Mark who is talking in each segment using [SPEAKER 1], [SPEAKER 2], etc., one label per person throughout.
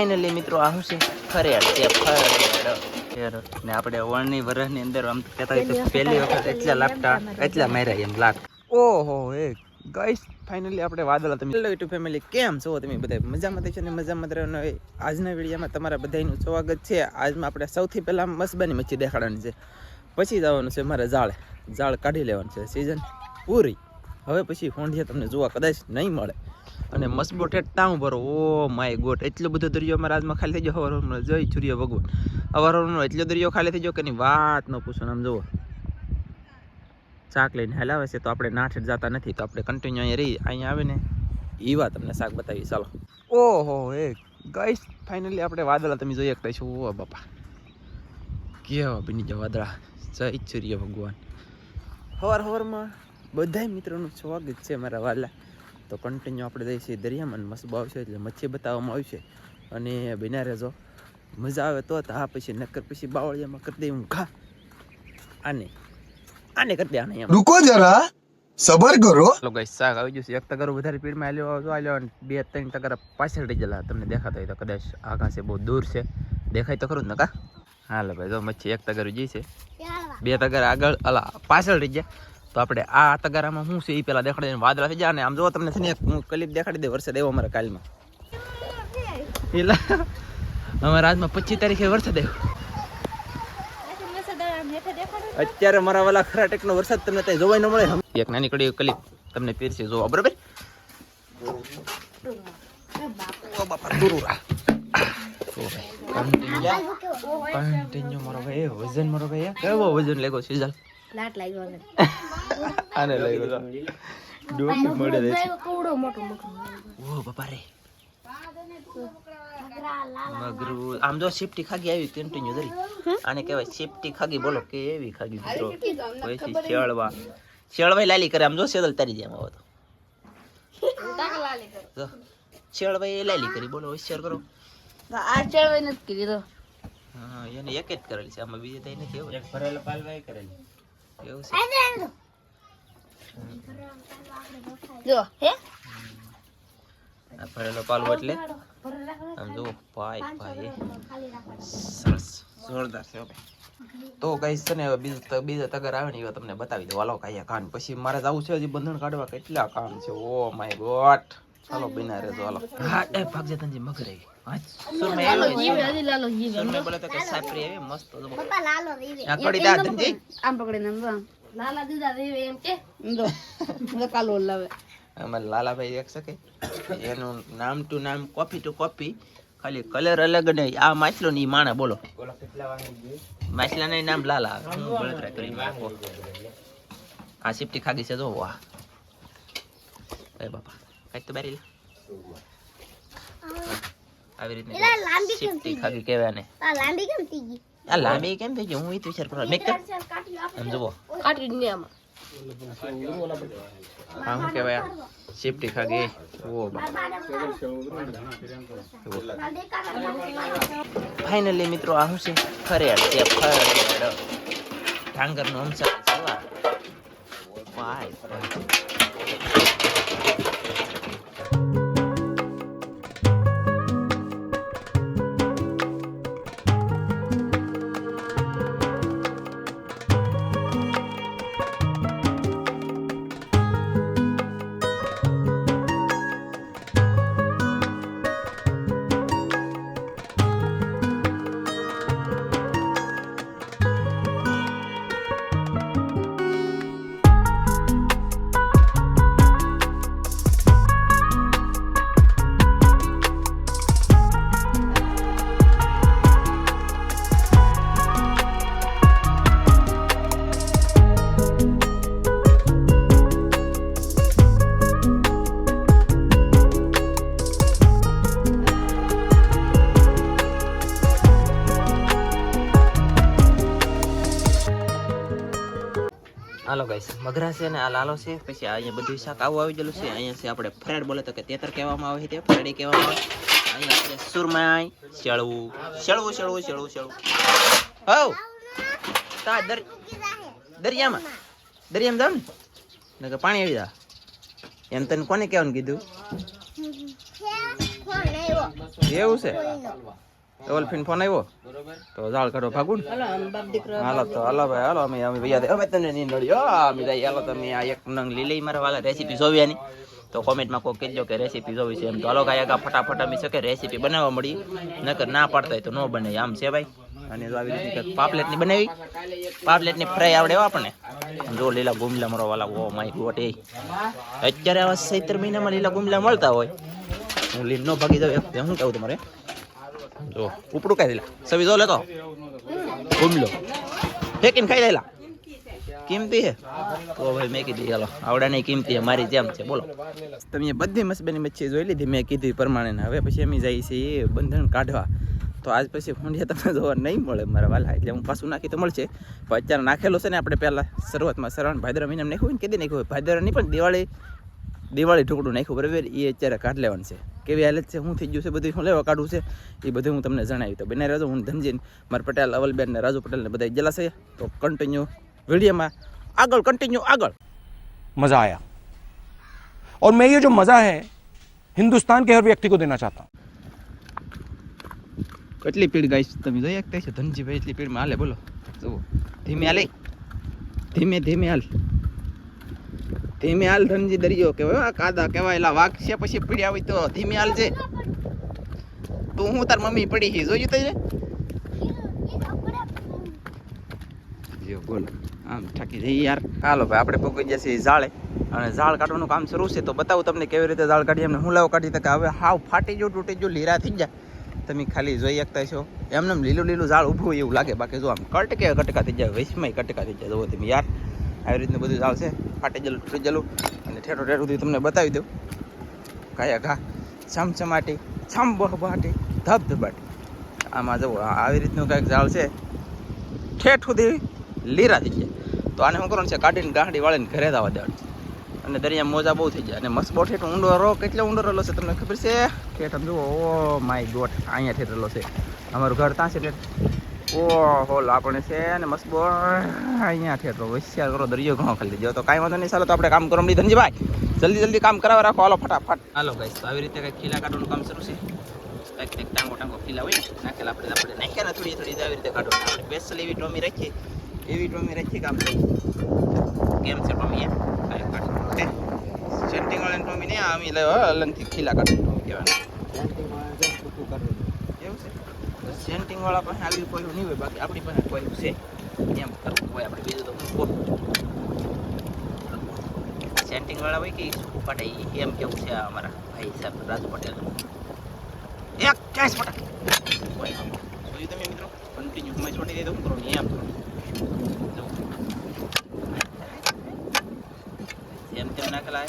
[SPEAKER 1] Finally મિત્રો આ શું છે ફરેડ છે ફરેડ ને આપણે ઓળની વરસની અંદર આમ કહેતા હોય તો પહેલી વખત એટલા લાપટા એટલા માર્યા એમ લાટ. ઓહો એ ગાઈસ ફાઇનલી આપણે વાદળા તમે યુટ્યુબ ફેમિલી કેમ છો તમે બધા મજામાં થઈ છે ને મજામાં રહેવાનો હોય. આજના વિડીયોમાં તમારા બધાનું સ્વાગત છે. આજમાં આપણે સૌથી પહેલા મસબાની મચ્છી દેખાડવાની છે, પછી જવાનું છે મારે ઝાડ કાઢી લેવાનું છે. સિઝન પૂરી હવે પછી ફોંડિયા તમને જોવા કદાચ નહીં મળે. અને મસબો ટાણું ભરો ઓ માય ગોડ એટલો બધો દરિયો અમારા આજમાં ખાલી થઈ ગયો. હવારમાં જય સૂર્ય ભગવાન હવારનો એટલો દરિયો ખાલી થઈ ગયો કે વાત ન પૂછો. આમ જુઓ શાક લઈને હલાવે છે તો આપણે નાઠેડ જતા નથી, તો આપણે કન્ટિન્યુ અહીંયા રહી અહીંયા આવે ને એવા તમને શાક બતાવી. ચાલો. ઓહો એ ગાઈસ ફાઇનલી આપણે વાદળા તમે જોઈ શકતા છો. ઓ બાપા કેવા બની ગયા વાદળા. જય સૂર્ય ભગવાન. હવારમાં બધા મિત્રોનું સ્વાગત છે મારા વાલા. તો કન્ટિન્યુ આપણે જઈએ છીએ દરિયામાં, મસ્ત આવશે એટલે મચ્છી બતાવવામાં આવશે અને બિના રહેજો. મજા આવે તો હા, પછી નક્કર પછી બાવળિયામાં કરી દઈએ હું ઘા. આને કરી દે આને.
[SPEAKER 2] રૂકો જરા સબર કરો.
[SPEAKER 1] લોકો શાક આવી જશે. એક તગારું વધારે સ્પીડમાં આલ્યો અને 2-3 તગારા પાછળ રહી ગયેલા. તમને દેખાતા હોય તો કદાચ આગા છે, બહુ દૂર છે, દેખાય તો ખરું જ નકા. હાલો ભાઈ જો મચ્છી એક તગારું જી છે, 2 તગારા આગળ અલા પાછળ રહી ગયા. તો આપણે આ તગારામાં શું છે એ પેલા દેખાડી વાદળા થઈ જાય. અને આમ જો તમને છે ને હું ક્લિપ દેખાડી દે. વરસાદ આવ્યો અમારા કાલમાં પેલા અમારા આજમાં 25 તારીખે વરસાદ આવ્યો. અત્યારે મારા વાલા ખરા ટેકનો વરસાદ તમને ત્યાં જોવાય ન મળે. એક નાની કડી ક્લિપ તમને પીરસી જોવા બરાબર. કન્ટિન્યુ મારો ભાઈ વજન મારો ભાઈ કેવો વજન લેગો સિઝલ લાટ લાગ્યો છે. આને લાગ્યો ડોકી મળે છે કોડો મોટો ઓ બાપા રે મગરું. આમ જો શિફ્ટી ખાગી આવી કન્ટિન્યુ ધરી. આને કહેવાય શિફ્ટી ખાગી. બોલો કે એવી ખાગી મિત્રો. પછી શેળવાઈ લાલી કરે. આમ જો સેદલ તારી જેમ આવો તો શેળવાઈ લાલી કરી. બોલો હોશિયાર કરો.
[SPEAKER 3] આ ચડવાઈ નથી કરી તો
[SPEAKER 1] હા એને એક જ કરેલી છે. આમાં બીજે તઈ નથી. એવું એક ભરેલા પાલવાઈ કરેલી એવું છે.
[SPEAKER 3] જો હે
[SPEAKER 1] આ ભરેલો પાલવો એટલે આમ જો ભાઈ સરસ જોરદાર છે ભાઈ. તો ગાઈસ છે ને બીજા તગર આવે ને એવા તમને બતાવી દો. વાલો કાયા કાન પછી મારે જવું છે હજી બંધણ કાઢવા. કેટલા કામ છે ઓ માય ગોડ. ચાલો બિના રેજો હાલો. હા એ ભાગજે તંજી મગર આવી.
[SPEAKER 3] લાલો જીવ હજી લાલો જીવ
[SPEAKER 1] સુરમે બોલે તો કે સાપરી આવી મસ્ત.
[SPEAKER 3] પપ્પા લાલો રીવે
[SPEAKER 1] આ કડી દા તંજી
[SPEAKER 3] આમ પકડીને આમ લાલા દીદા રીવે એમ કે જો કાલો લાવે.
[SPEAKER 1] અમાર લાલાભાઈ એક શકે એનું નામ ટુ નામ કોપી ટુ કોપી, ખાલી કલર અલગ નહીં. આ માછલો ની માણા બોલો માછલા ને નામ લાલા. હું બળતરા કરી નાખો. આ સિફ્ટી ખાગી છે જો. વાહ એ બાપા કઈ તો બારી આવી રીતે સિફ્ટી ખાગી કહેવાય ને.
[SPEAKER 3] આ લાંબી કેમ થઈ ગઈ?
[SPEAKER 1] આ લાંબી કેમ થઈ ગઈ? હું ઈ વિચાર કરું. મેક આમ જુઓ
[SPEAKER 3] કાટી દે આમાં.
[SPEAKER 1] હા શું કહેવાય સિફ્ટી ખાગી. ઓ ફાઇનલી મિત્રો આ શું છે ફરેડ છે ફરેડ. ઢાંગર નો અંશા છે. વાહ હાલો ગાઈસ મગરા છે ને આ લાલો છે. પછી અહીંયા બધું શાક આવું આવી ગયેલું છે. અહીંયા છે આપણે ફરેડ બોલે તો કે તેતર કહેવામાં આવે છે. ફરેડી કહેવામાં આવે. અહીંયા છે સુરમાઈ શેળવું શેળવું શેળવું શેળવું શેળવું. હવ તા દરિયામાં જાવ ને કે પાણી આવી જા એમ તને કોને કહેવાનું કીધું? એવું છે ડોલ્ફિન ફોન આવ્યો તો ઝાડ કાઢો ભાગું ને
[SPEAKER 3] હાલો આમ બાપ દીકરો
[SPEAKER 1] હાલો તો હાલો ભાઈ હાલો અમે ભૈયા હવે તને નહીં નડ્યો અમે જાય હાલો તમે આ એક નંગ લીલી મારા વાલા રેસીપી જોવ્યાની તો કોમેન્ટમાં કોઈ કહેજો કે રેસીપી જોવી છે એમ તો હાલો કાંઈ આગા ફટાફટ અમે શકે રેસીપી બનાવવા મળી નકર ના પાડતા હોય તો ન બને આમ છે ભાઈ અને જો આવી રીતે પાપલેટની બનાવી પાપલેટની ફ્રાય આવડે હો આપણને જો લીલા ગુમલા મારો વાલા ઓ માય ગોટ એ અત્યારે આવા 17 મહિનામાં લીલા ગુમલા મળતા હોય હું લીન નો ભાગી જાવ શું કહું તમારે જો ઉપડું કાઢી લે સવી જો લેતો ગુમલો ફેંકીને ખાઈ લેલા કિંમતી હે તો ભાઈ મેં કીધી ચાલો આવડા નહીં કિંમતી હે મારી જેમ છે બોલો તમે બધી મસ્બેની મચ્છી જોઈ લીધી મેં કીધી પ્રમાણે હવે પછી અમે જઈએ છીએ એ બંધન કાઢવા તો આજ પછી ફોંડિયા તમને જોવા નહીં મળે મારા વાલા એટલે હું પાછું નાખી તો મળશે પણ અત્યારે નાખેલો છે ને આપણે પહેલાં શરૂઆતમાં શ્રાવણ ભાદરવા મહિનામાં નાખ્યું ને કીધી નાખ્યું હોય ભાદરવાની પણ દિવાળી ઢોકળું નાખ્યું બરાબર એ અત્યારે કાઢ લેવાનું છે કેવી હાલત છે શું થઈ ગયું છે બધું શું લેવા કાઢવું છે એ બધું હું તમને જણાવી તો બને રહેજો હું ધનજીન મારા પટેલ અવલબેન ને રાજુ પટેલ ને બધા જલાશે તો કન્ટિન્યુ વીડિયોમાં આગળ કન્ટિન્યુ આગળ
[SPEAKER 4] मज़ा आया और मैं ये जो मज़ा है हिंदुस्तान के हर व्यक्ति को देना चाहता हूँ
[SPEAKER 1] કેટલી પીડ ગાઈશ તમે જોઈ શકતા છો ધનજીભાઈ એટલી પીડમાં હાલે બોલો જુઓ ધીમે હાલે ધીમે ધીમે હાલ ધનજી દરિયો કહેવાય કાદા કહેવાયેલા વાઘ છે પછી પીડ્યા હોય તો ધીમે હાલ છે તું હું તાર મમ્મી પડી છે જોયું તને જો બોલો આમ ઠાકી જઈ યાર હાલો ભાઈ આપણે પગી જશે ઝાડે અને ઝાડ કાઢવાનું કામ શરૂ છે તો બતાવું તમને કેવી રીતે ઝાડ કાઢીએ એમને હું લાવ કાઢી તકે હવે હાવ ફાટી જો તૂટી જો લીરા થઈ જાય તમે ખાલી જોઈ શકતા છો એમને લીલું લીલું ઝાડ ઊભું એવું લાગે બાકી જો આમ કટકા થઈ જાય વૈશમાં કટકા થઈ જાય જુઓ તમે યાર આવી રીતનું બધું ઝાડ છે ફાટી જલું તૂટી જલું અને ઠેઠો ઠેઠું તમને બતાવી દઉં કાયા ઘા છમછમાટી છમબહબાટી ધબધબાટી આમાં જુઓ આવી રીતનું કાંઈક ઝાડ છે ઠેઠ સુધી લીરા થઈ જાય તો આને શું કરવાનું છે કાઢીને ગાંડી વાળીને ઘરે જવા દેવાનું અને દરિયા મોજા બહુ થઈ જાય અને મસ્બો ઠેઠ ઊંડો રો કેટલો ઊંડો રહેલો છે તમને ખબર છે ઠેઠ આમ જુઓ ઓ માય ગોડ અહીંયા ઠેઠ રહેલો છે અમારું ઘર ત્યાં છે ઠેઠ ઓ હોલ આપણે છે અને મસ્બો અહીંયા ઠેઠ હોશિયાર કરો દરિયો ઘણો ખાલી જો તો કાંઈ વાંધો નહીં ચાલો તો આપણે કામ કરો ધનજીભાઈ જલ્દી કામ કરાવવા રાખો હાલો ફટાફટ હાલો ગાઈસ તો આવી રીતે કંઈક ખીલા કાઢવાનું કામ શરૂ છે કંઈક ટાંગો ખીલા હોય ને નાખેલા આપણે નાખ્યા ને થોડી આવી રીતે કાઢવાનું આપણે સ્પેશિયલ એવી ટોમી રાખીએ કામ કેમ છે ટોમી સેન્ટિંગ વાળાની ટોમી નહીં આમી લેવા અલગથી ખીલા કાઢવાનું કહેવાનું એવું છે સેન્ટિંગ વાળા પાસે આવી કોઈ નહીં હોય બાકી આપણી પાસે કોઈ છે એમ કરવું હોય આપણે બીજું તો હું સેન્ટિંગ વાળા હોય કે કાઢે એમ કેવું છે અમારા ભાઈ સાહેબ રાજુ પટેલ એક કેસ પટા જોયું તમે મિત્રો કન્ટિન્યુ મેં છોડી દે તો હું કરું એમ કરું એમ તેમ નાખેલા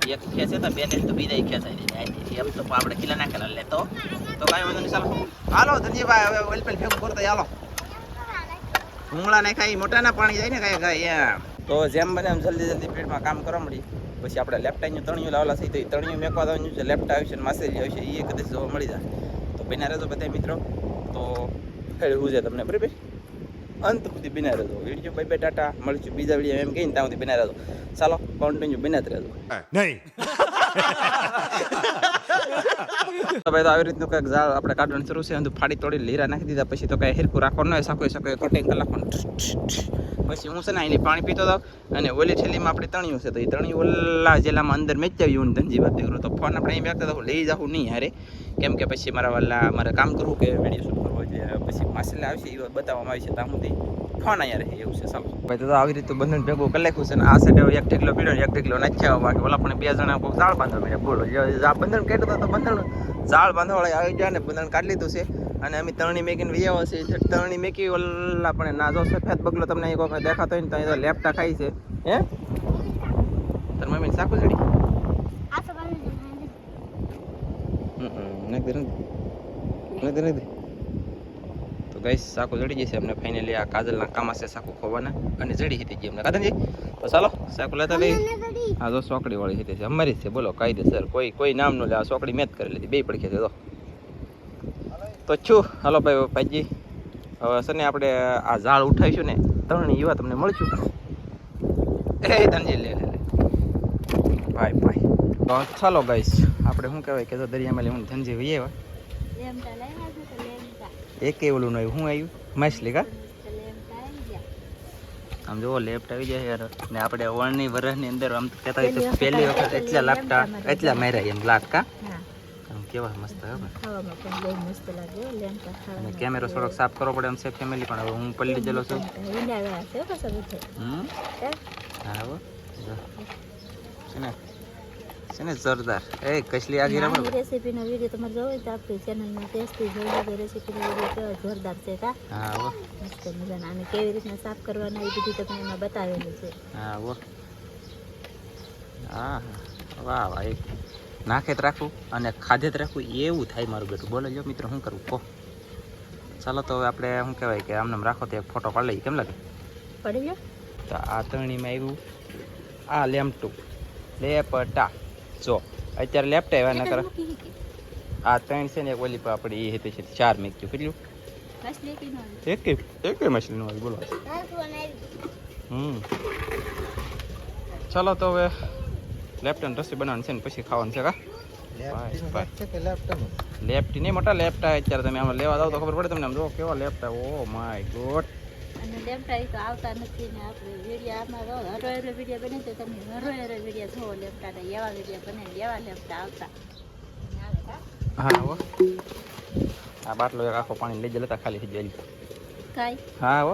[SPEAKER 1] એક ખેંચે તો બે ને તો બીજા ખેંચાઈ જાય એમ તો આપણે ખીલા નાખેલા લે તો કાંઈ વાંધો નહીં ચાલો હાલો ધનજીભાઈ હવે ઓઇલ પેલ ભેગું કરતા હાલો ભૂંગળા ને ખાઈ મોટાના પાણી જાય ને કાંઈ એમ તો જેમ બને એમ જલ્દી પેટમાં કામ કરવા મળી પછી આપણે લેપટાઈનું તણિયું લાવેલા છે તો એ તણિયું મેકવા દેવાનું છે લેપટા આવશે માસેલી આવશે એ કદાચ જોવા મળી જાય તો બિના રહેજો બધા મિત્રો તો ખેડવું છે તમને બરાબર અંત સુધી બિના રહેજો વિડીયો બાય ટાટા મળશું બીજા વિડીયો એમ કહીને ત્યાં સુધી બિના રહેજો ચાલો કન્ટિન્યુ બિના જ રહેજો
[SPEAKER 4] नहीं
[SPEAKER 1] ભાઈ તો આવી રીતનું કંઈક ઝાડ આપણે કાઢવાનું શરૂ છે ફાડી તોડી લીરા નાખી દીધા પછી તો કાંઈ હિરકું રાખવાનું હોય સાકો કટિંગ કરી નાખવાનું પછી હું છે ને એની પાણી પીતો હતો અને ઓલી થેલીમાં આપણે તણ્યું છે તો એ તણ્યું ઓલા જેલામાં અંદર મેચાવ્યું ધનજી વાત કરું તો ફોન આપણે અહીં બેઠતા લઈ જાઉં નહીં હારે કેમ કે પછી મારે કામ કરવું કે વિડીયો શૂટ કરવો જોઈએ પછી માસેલા આવશે એ બતાવવામાં આવશે ત્યાં સુધી ફોન અહીંયા રહે એવું છે ચાલો ભાઈ તો આવી રીતે બંધન ભેગું કરી નાખ્યું છે ને આ સાઈડ એક ઢેકલો પીડ્યો એક ઢેકલો નાખ્યા બાકી ઓલા પણ બે જણા કોઈ ઝાડ બાંધવા મળ્યા બોલો બંધન કેટલું તો બંધન ઝાડ બાંધવાળા આવી જાય ને બંધન કાઢી લીધું છે અને અમે તરણી મેકીને વિયાવો છે તરણી મેકી ઓલા પણ ના જો સફેદ બગલો તમને એક વખત દેખાતો હોય ને તો અહીં લેપટા ખાઈ છે હે તાર મમ્મી સાકુ ચડી નથી તો ગાઈસ સાકુ જડી જશે અમને ફાઇનલી આ કાજલના કામા છે સાકુ ખોવાના અને જડી હતી જી અમને કાદનજી તો ચાલો સાકુ લેતા ગઈ આ જો સોકડી વાળી હતી છે અમારી છે બોલો કાયદેસર કોઈ નામ નો લે આ સોકડી મેચ કરી લીધી બે પડખે છે તો છું હાલો ભાઈજી હવે છે ને આપણે આ ઝાડ ઉઠાવીશું ને તરણી યુવા તમને મળશું એ ધનજી લે ભાઈ તો ચાલો ગાઈસ આપણે શું કહેવાય કે દરિયામાં હું ધનજી વહી આવ્યા
[SPEAKER 3] લેમટા લાવ્યા છે તો લેમટા
[SPEAKER 1] એક ઓલું નહીં શું આવ્યું માછલી કા
[SPEAKER 3] તો લેમટા આવી ગયા.
[SPEAKER 1] આમ જોવો લેફ્ટ આવી જાય યાર ને આપણે ઓળની વરસની અંદર આમ તો કહેતા હોય તો પહેલી વખત એટલા લાપટા એટલા માર્યા એમ લાટ કા
[SPEAKER 3] હા
[SPEAKER 1] આમ કેવા મસ્ત ખબર
[SPEAKER 3] ખાવામાં પણ બહુ મસ્ત લાગે હો લેમટા
[SPEAKER 1] અને
[SPEAKER 3] ખાવામાં.
[SPEAKER 1] કેમેરો થોડોક સાફ કરવો પડે એમ છે ફેમિલી પણ હવે હું પલ્લી ગયેલો છું
[SPEAKER 3] ઈંડા છે હો પાછા બધે. હે?
[SPEAKER 1] હા હો જો. છે ને જોરદાર એ કસલી આગી
[SPEAKER 3] આની
[SPEAKER 1] રાખો
[SPEAKER 3] રેસીપીનો વિડીયો તમારે જોવો હોય તો આપણી ચેનલમાં ટેસ્ટી જોઈ લેજો. રેસીપીનો વિડીયો કેવો જોરદાર છે કા
[SPEAKER 1] હા હો
[SPEAKER 3] મસ્ત મજાના. અને કેવી રીતના સાફ કરવાના એ બધું તમને એમાં બતાવેલું છે.
[SPEAKER 1] હા હો હા વાહ વાહ એક નાખે જ રાખવું અને ખાધે જ રાખવું એવું થાય મારું બેટું. બોલો જો મિત્રો શું કરવું કહો. ચાલો તો હવે આપણે શું કહેવાય કે આમને આમ રાખો તો એક ફોટો પાડી લઈએ કેમ લાગે.
[SPEAKER 3] પડી ગયો?
[SPEAKER 1] તો આ તણીમાં આવ્યું આ લેમટું લેપટા જો અત્યારે લેપટા આવ્યા નકર
[SPEAKER 3] મૂકી મૂકી.
[SPEAKER 1] આ ત્રણ છે ને એક ઓલી પર આપણે એ હતી છે 4 મેક્યું કેટલું
[SPEAKER 3] બસ લેકી નો
[SPEAKER 1] એક મછલીનું આવી બોલો ચાલો તો હવે લેપટન રસી બનાવવાની છે ને પછી ખાવાનું છે કા લેફ્ટી નહીં મોટા લેફ્ટા અત્યારે તમે આમાં લેવા જાવ તો ખબર પડે તમને આમ જો કેવા લેફ્ટા ઓ માય ગોડ.
[SPEAKER 3] અને લેમટા એ તો આવતા નથી ને આપણે વિડીયો આમાં હરો હરો વિડીયો બને તો તમે હરો હરો વિડીયો જોવો લેમટાના એવા વિડીયો બને એવા લેમટા આવતા આવે કા
[SPEAKER 1] હા હો આ બાટલો એક આખો પાણી લઈ જતા ખાલી થઈ જાય
[SPEAKER 3] કાઈ
[SPEAKER 1] હા હો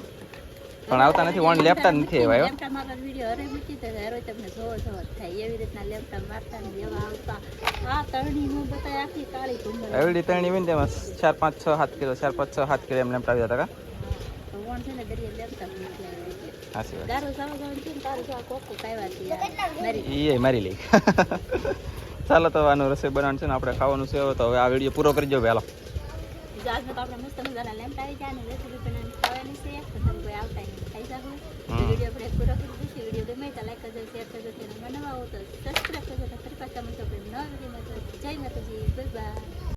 [SPEAKER 1] પણ આવતા નથી વણ લેપટા નથી આવ્યા
[SPEAKER 3] લેમટા મારવા વિડીયો હરે મૂકી તો હરો તમને જોવો જોવો થાય એવી રીતના લેમટા મારતા ને એવા આવતા. આ તરણી હું બતાય આખી કાળી કુંભર
[SPEAKER 1] એવડી તણી હોય ને તેમાં 4 5 6 7 કિલો 4 5 6 7 કિલો એમ લેપટા આવી જતા કા
[SPEAKER 3] ભગવાન છે ને દરિયા લેમટા મૂકી આવે એટલે
[SPEAKER 1] સાચી વાત
[SPEAKER 3] દારૂ સાવા જવાનું છે ને તારું જો આ કોકો કાયવા છે મારી
[SPEAKER 1] એ મારી લઈ ચાલો તો આનું રસોઈ બનાવવાનું છે ને આપણે ખાવાનું છે હવે તો હવે આ વિડીયો પૂરો કરી દો વહેલો.
[SPEAKER 3] આજનો તો આપણે મસ્ત મજાના લેમટા આવી ગયા અને રેસીપી બનાવીને ખાવાની છે તો તમે કોઈ આવતા નહીં ખાઈ શકો. વિડીયો આપણે પૂરો કરી દઈશું. વિડીયો ગમે તો લાઈક કરજો શેર કરજો. ચેનલ બનાવવા હો તો સબસ્ક્રાઈબ કરજો. ફરી પાછા મળશું આપણે નવા વિડીયોમાં. જય માતાજી બાય બાય.